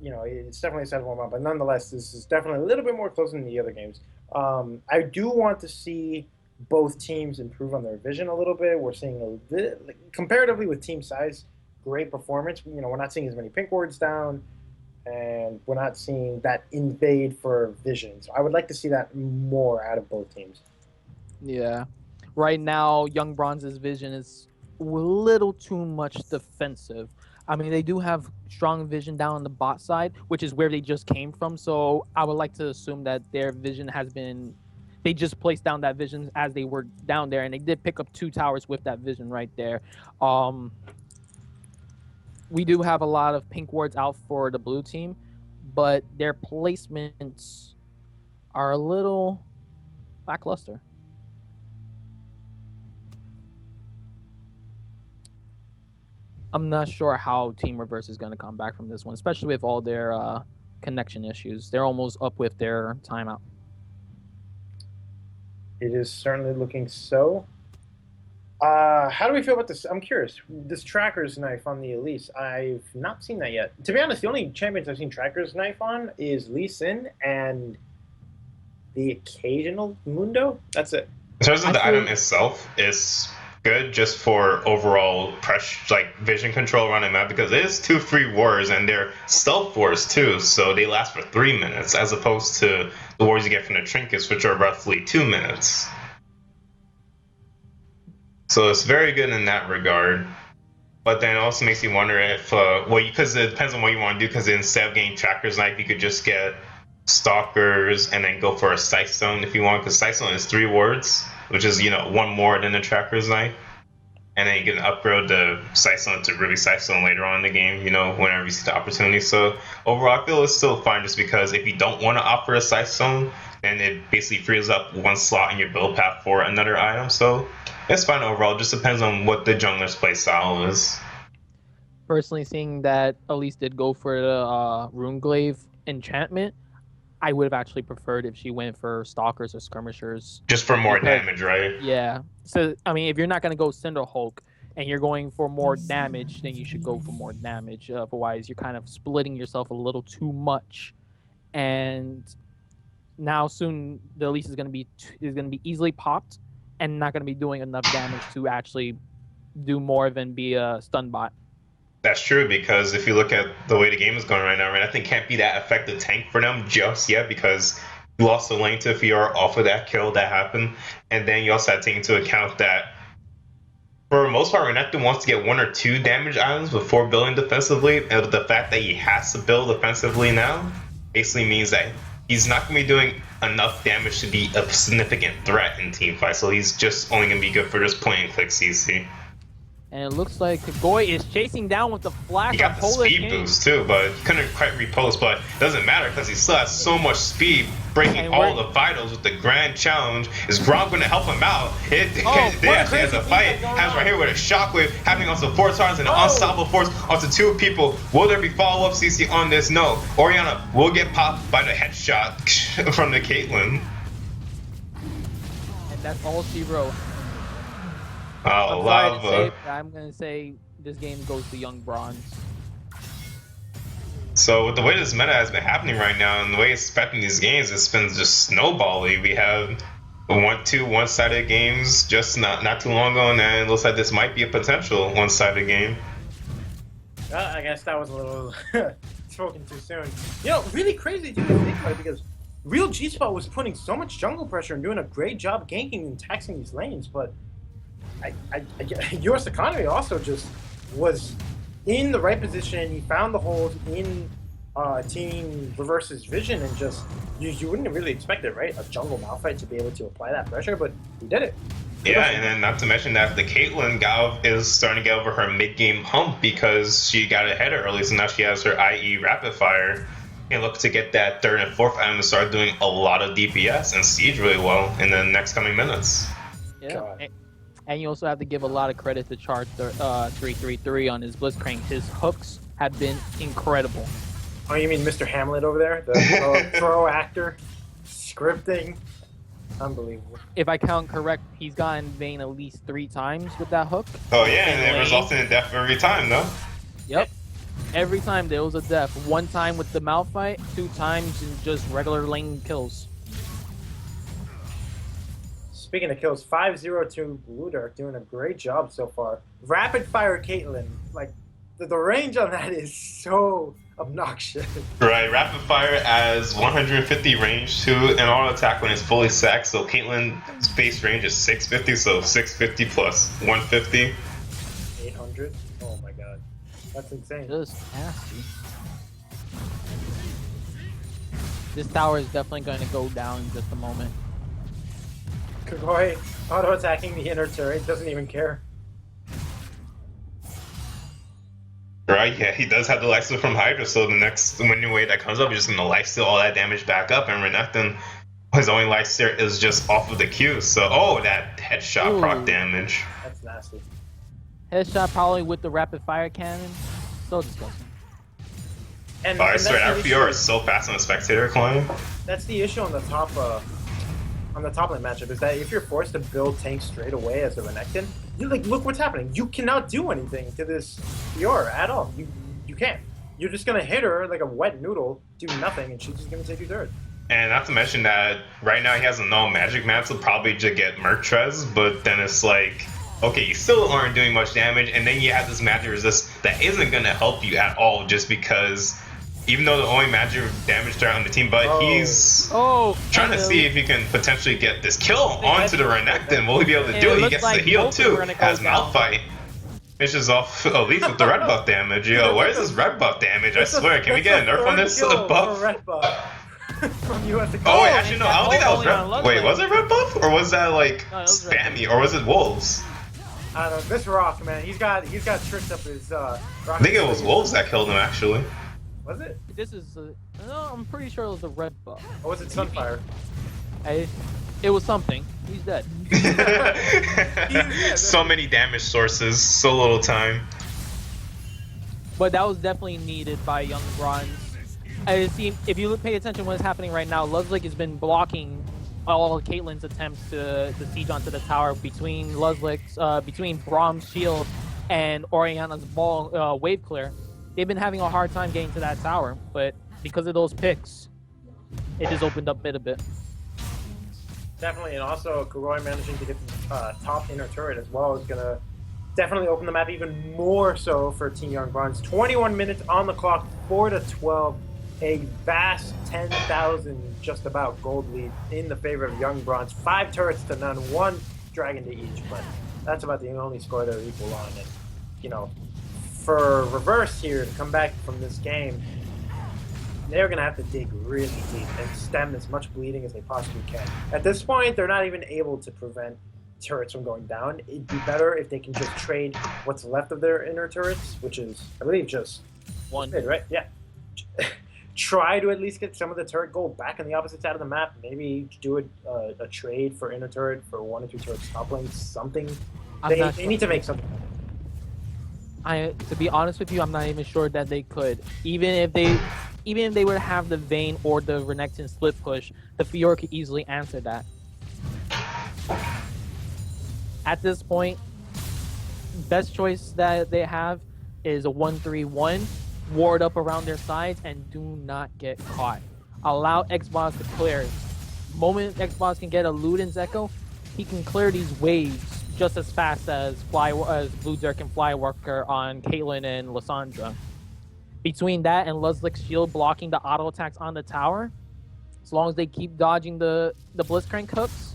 it's definitely a sizable amount. But nonetheless, this is definitely a little bit more close than the other games. I do want to see both teams improve on their vision a little bit. We're seeing a bit, like, comparatively with team size, great performance. We're not seeing as many pink wards down, and we're not seeing that invade for vision. So I would like to see that more out of both teams. Yeah. Right now, Young Bronze's vision is a little too much defensive. I mean, they do have strong vision down on the bot side, which is where they just came from. So I would like to assume that their vision has been. They just placed down that vision as they were down there, and they did pick up 2 towers with that vision right there. We do have a lot of pink wards out for the blue team, but their placements are a little lackluster. I'm not sure how Team Reverse is going to come back from this one, especially with all their connection issues. They're almost up with their timeout. It is certainly looking so. How do we feel about this? I'm curious. This Tracker's Knife on the Elise, I've not seen that yet. To be honest, the only champions I've seen Tracker's Knife on is Lee Sin and the occasional Mundo. That's it. In terms of the item itself, it's good just for overall pressure, like vision control around the map, because it is 2 free wars and they're stealth wars too, so they last for 3 minutes as opposed to the wars you get from the trinkets, which are roughly 2 minutes. So it's very good in that regard. But then it also makes you wonder if, because it depends on what you want to do, because instead of getting Tracker's Knife, you could just get Stalkers and then go for a Sight Stone if you want, because Sight Stone is 3 wards, which is, 1 more than the Tracker's Knife. And then you can upgrade the Sight Stone to really Sight Stone later on in the game, whenever you see the opportunity. So overall, I feel it's still fine, just because if you don't want to opt for a Sight Stone, then it basically frees up 1 slot in your build path for another item. So it's fine overall. It just depends on what the jungler's play style is. Personally, seeing that Elise did go for the Runeglaive enchantment, I would have actually preferred if she went for Stalkers or Skirmishers. Just for more damage, right? Yeah. So, I mean, if you're not going to go Cinder Hulk and you're going for more damage, then you should go for more damage. Otherwise, you're kind of splitting yourself a little too much. And now soon the Elise is going to be easily popped and not going to be doing enough damage to actually do more than be a stun bot. That's true, because if you look at the way the game is going right now, right, I think can't be that effective tank for them just yet, because you lost the lane to Fiora off of that kill that happened, and then you also have to take into account that for the most part, Renekton wants to get 1 or 2 damage items before building defensively, and the fact that he has to build defensively now basically means that he's not going to be doing enough damage to be a significant threat in teamfight, so he's just only going to be good for just point and click CC. And it looks like Kagoi is chasing down with the flash. He got the speed boost too, but he couldn't quite repost. But it doesn't matter, because he still has so much speed, breaking all the vitals with the grand challenge. Is Grom going to help him out? They actually has a fight. Has right here with a shockwave happening onto 4 stars and an unstoppable force onto 2 people. Will there be follow-up CC on this? No. Orianna will get popped by the headshot from the Caitlyn. And that's all she wrote. I'm going to say this game goes to Young Bronze. So with the way this meta has been happening right now and the way it's affecting these games, it's been just snowballing. We have 2 one-sided games just not too long ago, and then it looks like this might be a potential one-sided game. Well, I guess that was a little spoken too soon. Really crazy to think about it, because Real G-Spot was putting so much jungle pressure and doing a great job ganking and taxing these lanes, but US Economy also just was in the right position. He found the holes in Team Reverse's vision, and just you wouldn't really expect it, right? A jungle Malphite to be able to apply that pressure, but he did it. Yeah, and then not to mention that the Caitlyn is starting to get over her mid-game hump, because she got ahead early, so now she has her IE Rapid Fire and look to get that 3rd and 4th item to start doing a lot of DPS and siege really well in the next coming minutes. Yeah. God. And you also have to give a lot of credit to Chart 333 on his Blitzcrank. His hooks have been incredible. Oh, you mean Mr. Hamlet over there? The pro actor? Scripting. Unbelievable. If I count correct, he's gotten Vayne at least 3 times with that hook. Oh yeah, and lane. it resulted in death every time, though. Yep. Every time there was a death. 1 time with the Malphite, 2 times in just regular lane kills. Speaking of kills, 5-0 to Blue Dark, doing a great job so far. Rapid fire Caitlyn, like the range on that is so obnoxious. Right, rapid fire as 150 range to an auto attack when it's fully sacked. So Caitlyn's base range is 650, so 650 plus 150. 800. Oh my god, that's insane. Just nasty. This tower is definitely going to go down in just a moment. Kagoi auto attacking the inner turret, doesn't even care. Right, yeah, he does have the lifesteal from Hydra, so the next minion wave that comes up, he's just gonna lifesteal all that damage back up, and Renekton, his only lifesteal is just off of the Q. So, oh, that headshot proc damage. That's nasty. Headshot probably with the rapid fire cannon. So disgusting. And, I and swear, that's that the PR issue- is so fast on the spectator climb. That's the issue on the top lane matchup, is that if you're forced to build tanks straight away as a Renekton, you like look what's happening. You cannot do anything to this Fiora at all. You can't. You're just gonna hit her like a wet noodle, do nothing, and she's just gonna take your turret. And not to mention that right now he has a no magic mantle, probably to get Mertrez, but then it's like, okay, you still aren't doing much damage, and then you have this magic resist that isn't gonna help you at all, just because even though the only magic damage threat on the team, but he's trying to see if he can potentially get this kill onto the Renekton. Will he be able to do it? He gets the heal too, as Malphite finishes off Elise with the red buff damage. Yo, where's this red buff damage? I swear, can we get a nerf on this buff? Red buff from US. Oh wait, actually no, I don't think that was red. Love Wait, it. was it red buff or was that like No, it was red spammy or was it wolves? I don't know. This Rock, man, he's got tricked up his I think it was wolves that killed him actually. Was it? This is no, I'm pretty sure it was the red buff. Or was it Sunfire? It was something. He's dead. So many damage sources, so little time. But that was definitely needed by Young Bronze. I see. If you pay attention, what's happening right now, Luzlik has been blocking all of Caitlyn's attempts to siege onto the tower between between Brahm's shield and Oriana's ball wave clear. They've been having a hard time getting to that tower, but because of those picks, it just opened up a bit. Definitely, and also Kagoi managing to get the top inner turret as well is gonna definitely open the map even more so for Team Young Bronze. 21 minutes on the clock, 4-12, a vast 10,000 just about gold lead in the favor of Young Bronze. 5 turrets to none, 1 dragon to each, but that's about the only score they're equal on. And you know, for reverse here to come back from this game, they're going to have to dig really deep and stem as much bleeding as they possibly can. At this point, they're not even able to prevent turrets from going down. It'd be better if they can just trade what's left of their inner turrets, which is, I believe, just 1. right? Yeah. Try to at least get some of the turret gold back on the opposite side of the map. Maybe do a trade for inner turret for 1 or 2 turrets top lane, something. They need to make something. To be honest with you, I'm not even sure that they could. Even if they would have the Vayne or the Renekton split push, the Fiora could easily answer that. At this point, best choice that they have is a 1-3-1, ward up around their sides, and do not get caught. Allow Xbox to clear. The moment Xbox can get a Luden's Echo, he can clear these waves just as fast as Blue Dirk and Flywalker on Caitlyn and Lissandra. Between that and Luzlik's shield blocking the auto attacks on the tower, as long as they keep dodging the Blitzcrank hooks,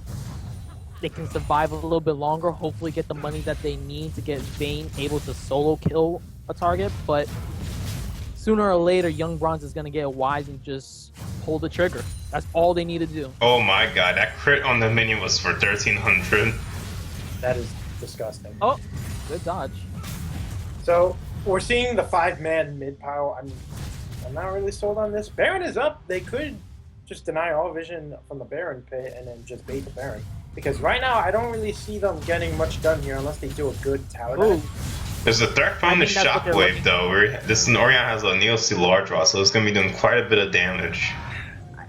they can survive a little bit longer, hopefully get the money that they need to get Vayne able to solo kill a target, but sooner or later, Young Bronze is going to get wise and just pull the trigger. That's all they need to do. Oh my god, that crit on the minion was for 1300. That is disgusting. Oh, good dodge. So we're seeing the 5-man mid power. I'm not really sold on this. Baron is up. They could just deny all vision from the Baron pit and then just bait the Baron. Because right now, I don't really see them getting much done here unless they do a good tower dive. There's a threat from the Shockwave though. This Orion has a Neo Sea large draw, so it's gonna be doing quite a bit of damage.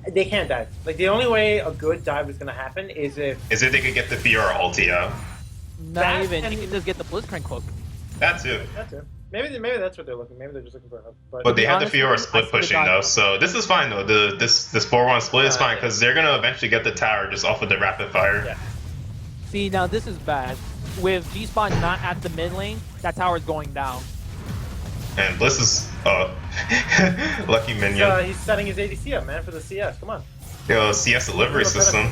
They can't dive. Like, the only way a good dive is going to happen is if... Is if they could get the Fiora ulti out. Not That even. and- You can just get the Blitzcrank hook. That's it. That's it. Maybe that's what they're looking. Maybe they're just looking for a hook. But they be have the honest Fiora with you, I split see the pushing dodge though, coming. so this is fine though. This 4-1 split is fine Yeah. because they're gonna eventually get the tower just off of the rapid fire. Yeah. See, now this is bad. With G-Spot not at the mid lane, that tower is going down. And Bliss is lucky minion. He's setting his ADC up, man, for the CS. Come on. Yo, CS delivery system.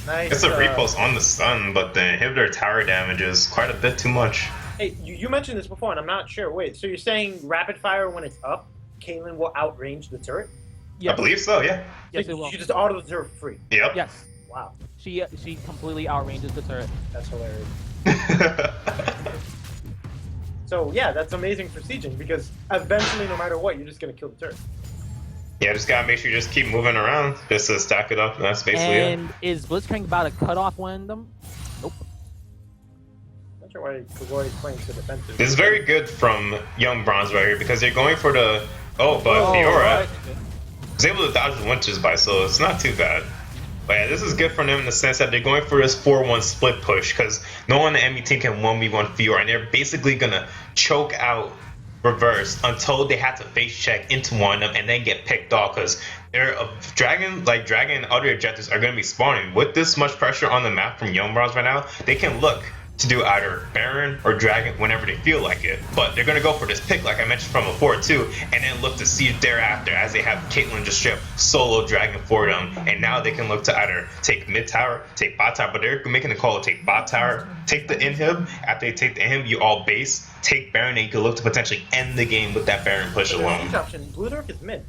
Nice. It's a repost on the stun, but the inhibitor tower damage is quite a bit too much. Hey, you mentioned this before, and I'm not sure. Wait, so you're saying rapid fire when it's up, Caitlyn will outrange the turret? Yes. I believe so, yeah. Yes, So it will. you just auto the turret free. Yep. Yes. Wow, She completely outranges the turret. that's hilarious. So yeah, that's amazing for sieging because eventually, no matter what, you're just gonna kill the turret. Yeah, just gotta make sure you just keep moving around just to stack it up. And that's basically it. And is Blitzcrank about to cut off one of them? Nope. Not sure why Kagori is playing so defensive. This is very good from Young Bronze right here because they're going for the. Oh, but Oh, Fiora right. was able to dodge the Winter's Bite, so it's not too bad. But yeah, this is good for them in the sense that they're going for this 4-1 split push because no one in the enemy team can 1v1 Fiora, and they're basically gonna choke out Reverse until they have to face check into one of them and then get picked off because they're dragon and other objectives are gonna be spawning. With this much pressure on the map from Young Bronze right now, they can look to do either Baron or Dragon whenever they feel like it. But they're going to go for this pick, like I mentioned from before too, and then look to siege thereafter as they have Caitlyn just strip solo Dragon for them. And now they can look to either take mid tower, take bot tower, but they're making a call to take bot tower, take the inhib. After they take the inhib, you all base, take Baron, and you can look to potentially end the game with that Baron push But their alone. siege option, Blue Dark is mid.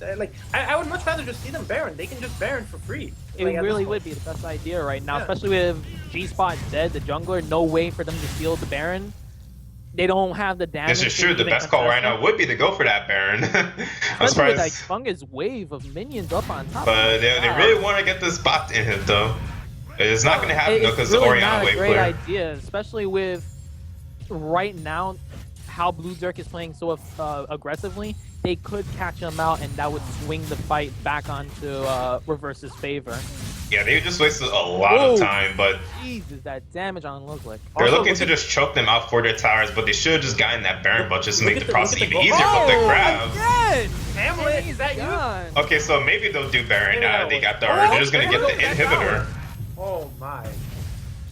I would much rather just see them Baron. They can just Baron for free. It Like, at really this would point. be the best idea right now, Yeah. especially with G-Spot dead, the jungler, no way for them to steal the Baron. They don't have the damage. This is to true. The even best call right contest now would be to go for that Baron. I'm Especially with surprised. that fungus wave of minions up on top. But they Wow. really want to get this bot in him though. It's not going to happen though It's because really the not Oriana a wave great clear. idea, especially with right now how Blue Dirk is playing so aggressively. They could catch him out, and that would swing the fight back onto Reverse's favor. Yeah, they just wasted a lot Whoa. of time, but Jesus, that damage on Lozlik. they're Also, looking look to at- just choke them out for their towers, but they should have just gotten that Baron butt just to Look make at the the- process look at even the easier goal. for the grab. Again! Hamlet, is that you? God. Okay, so maybe they'll do Baron Maybe now that that they was- got the Oh, They're just going to there get we the go, that inhibitor. Oh my.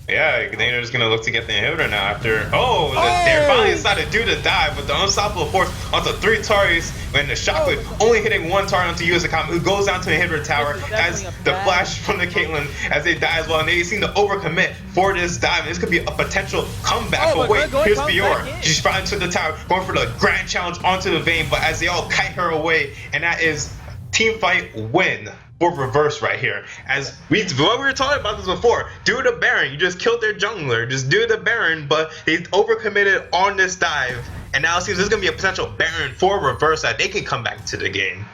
Yeah, they're just gonna look to get the inhibitor now after. Oh, they're finally decided to do the dive with the unstoppable force onto 3 targets, and the shockwave only hitting 1 target onto you as a comet, who goes down to the inhibitor tower This is as definitely a the bad- flash from the Caitlyn as they die as well, and they seem to overcommit for this dive. This could be a potential comeback. Oh, But but wait, going here's back Fiora. in. She's flying to the tower, going for the grand challenge onto the vein, but as they all kite her away, and that is team fight win for Reverse right here. As we were talking about this before, do the Baron. You just killed their jungler. Just do the Baron, but they overcommitted on this dive, and now it seems there's gonna be a potential Baron for Reverse that they can come back to the game.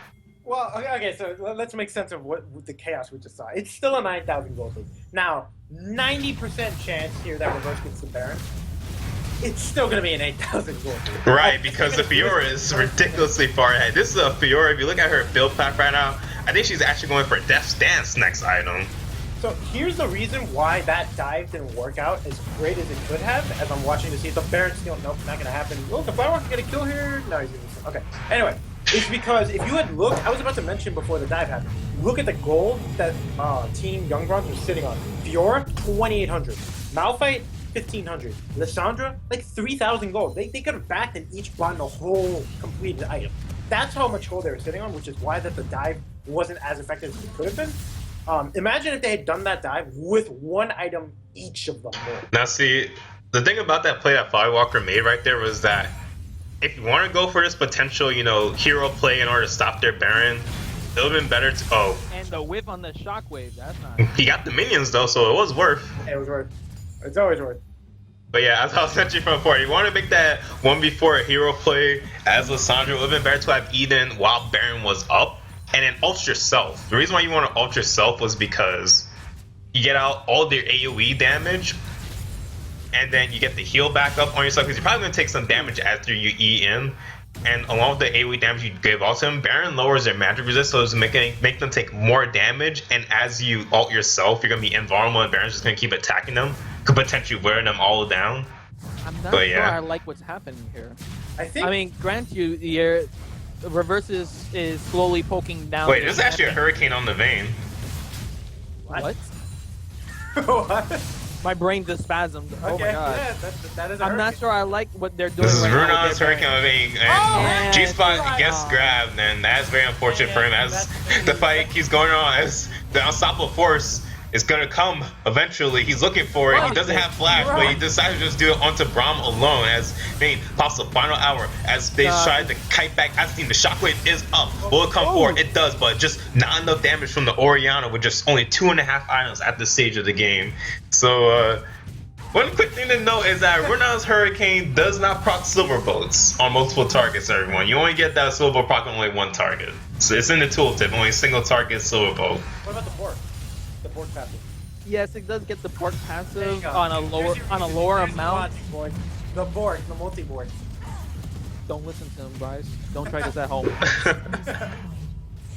Well, okay, so let's make sense of what the chaos we just saw. It's still a 9,000 gold lead. Now, 90% chance here that Reverse gets the Baron. It's still going to be an 8,000 gold lead. Right, because the Fiora is ridiculously far ahead. This is a Fiora. If you look at her build pack right now, I think she's actually going for Death's Dance next item. So here's the reason why that dive didn't work out as great as it could have. As I'm watching to see if the Baron steal, nope, not gonna happen. Look, the Firewalker's gonna kill here. No, he's gonna. Okay. Anyway, it's because if you had looked, I was about to mention before the dive happened. Look at the gold that Team Young Bronze was sitting on. Fiora, 2,800. Malphite, 1,500. Lissandra, like 3,000 gold. They could have backed and each gotten the whole completed item. That's how much gold they were sitting on, which is why that the dive wasn't as effective as it could have been. Imagine if they had done that dive with 1 item each of them more. Now, see, the thing about that play that Firewalker made right there was that if you want to go for this potential, hero play in order to stop their Baron, it would have been better to. Oh, And the whiff on the shockwave, that's not. he got the minions though, so it was worth. It was worth. It's always worth. But yeah, as I was mentioning from before, you want to make that 1v4 hero play as Lissandra. It would have been better to have Eden while Baron was up, and then ult yourself. The reason why you want to ult yourself was because you get out all their AoE damage, and then you get the heal back up on yourself, because you're probably going to take some damage after you E in. and along with the AoE damage you give also him, Baron lowers their magic resist, so it's make them take more damage. And as you ult yourself, you're gonna be invulnerable, and Baron's just gonna keep attacking them, could potentially wearing them all down. I'm not But sure yeah. I like what's happening here. I mean, grant you, your reverse is slowly poking down. Wait, there's actually a hurricane on the vein. What? what? My brain just spasmed. Oh my god. Yeah, that is. I'm not sure I like what they're doing. This is right now with Runon's their hurricane on the vein, and G-Spot gets grabbed, and that's very unfortunate for him as the fight keeps going on, as the unstoppable force is gonna come eventually. He's looking for it. He doesn't have flash, but he decided to just do it onto Braum alone as Vayne pops the final hour as they try to kite back as team. The shockwave is up. Will it come forward? It does, but just not enough damage from the Orianna with just only 2.5 items at this stage of the game. So one quick thing to note is that Runon's Hurricane does not proc silver bolts on multiple targets, everyone. You only get that silver proc on only one target. So it's in the tooltip, only single target silver bolt. What about the port? The port passive. Yes, it does get the port There you passive go. on a lower amount. The board, the multi-board. Don't listen to him, Bryce. Don't try this at home.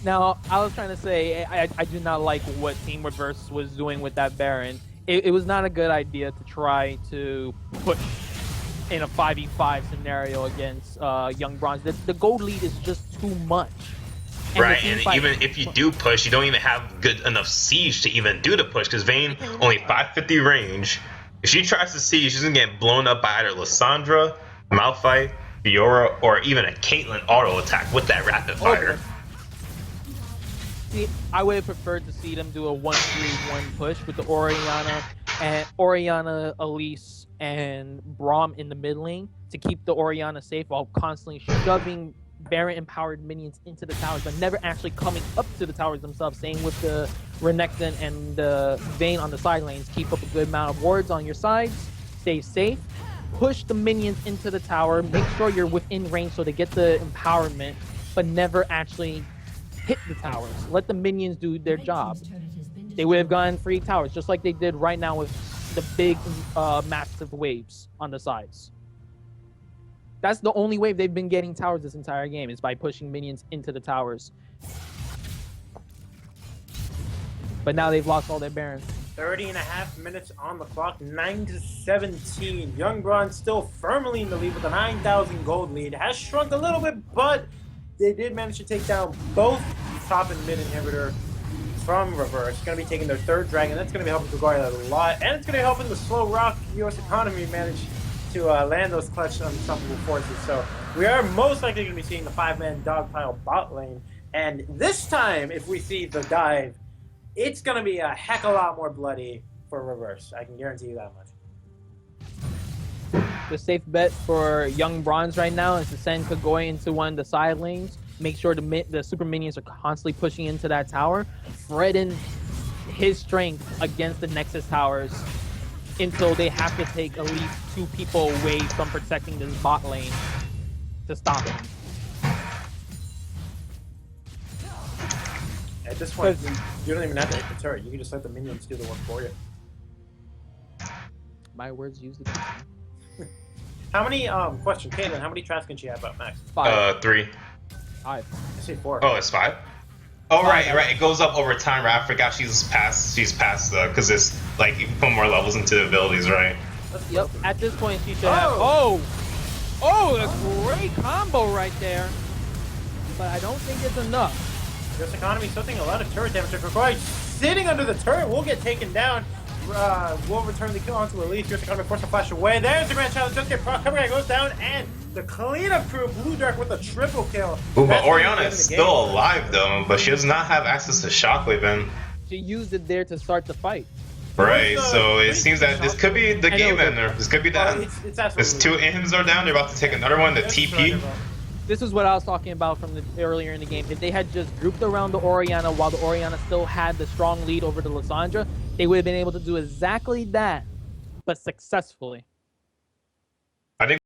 Now, I was trying to say, I do not like what Team Reverse was doing with that Baron. It was not a good idea to try to push in a 5v5 scenario against Young Bronze. The gold lead is just too much. Right, and even if you do push, you don't even have good enough siege to even do the push, because Vayne only 550 range. If she tries to siege, she's gonna get blown up by either Lissandra, Malphite, Fiora, or even a Caitlyn auto attack with that rapid fire. See, I would have preferred to see them do a 1-3-1 push with the Orianna, Elise, and Braum in the mid lane to keep the Orianna safe while constantly shoving Baron empowered minions into the towers, but never actually coming up to the towers themselves. Same with the Renekton and the Vayne on the side lanes. Keep up a good amount of wards on your sides, stay safe, push the minions into the tower, make sure you're within range so they get the empowerment, but never actually hit the towers. Let the minions do their job. They would have gotten free towers, just like they did right now with the big, massive waves on the sides. That's the only way they've been getting towers this entire game, is by pushing minions into the towers. But now they've lost all their Barons. 30.5 minutes on the clock, 9-17. Young Bronze still firmly in the lead with a 9,000 gold lead. Has shrunk a little bit, but they did manage to take down both top and mid inhibitor from Reverse. Going to be taking their third dragon. That's going to be helping Kagura a lot, and it's going to be helping the slow rock US economy manage to land those clutch unstoppable forces. So we are most likely going to be seeing the 5-man dogpile bot lane. And this time, if we see the dive, it's going to be a heck of a lot more bloody for Reverse. I can guarantee you that much. The safe bet for Young Bronze right now is to send Kagura into one of the side lanes. Make sure the super minions are constantly pushing into that tower. Threaten his strength against the Nexus towers until they have to take at least 2 people away from protecting this bot lane to stop him. At this point, you don't even have to hit the turret. You can just let the minions do the work for you. My words used against me. How many, question, Caitlyn, how many traps can she have up max? 5. 3. 5. I say 4. Oh, it's 5? Oh, right. It goes up over time, right? I forgot she's past because it's like you put more levels into the abilities, right? Yep. At this point, she should have. Oh, a great combo right there. But I don't think it's enough. This economy still taking a lot of turret damage. Kagura sitting under the turret will get taken down. Will return the kill onto Elise. Here's economy force to flash away. There's the grand challenge. Just get proc. Cover guy goes down, and the cleanup crew, Blue Dark with a triple kill. Ooh, but Orianna is still alive though, but she does not have access to shockwave in. She used it there to start the fight. Right, so it seems that this could be the game ender. This could be that. There's 2 Inhibs are down. They're about to take another one, the TP. This is what I was talking about from earlier in the game. If they had just grouped around the Orianna while the Orianna still had the strong lead over the Lissandra, they would have been able to do exactly that, but successfully.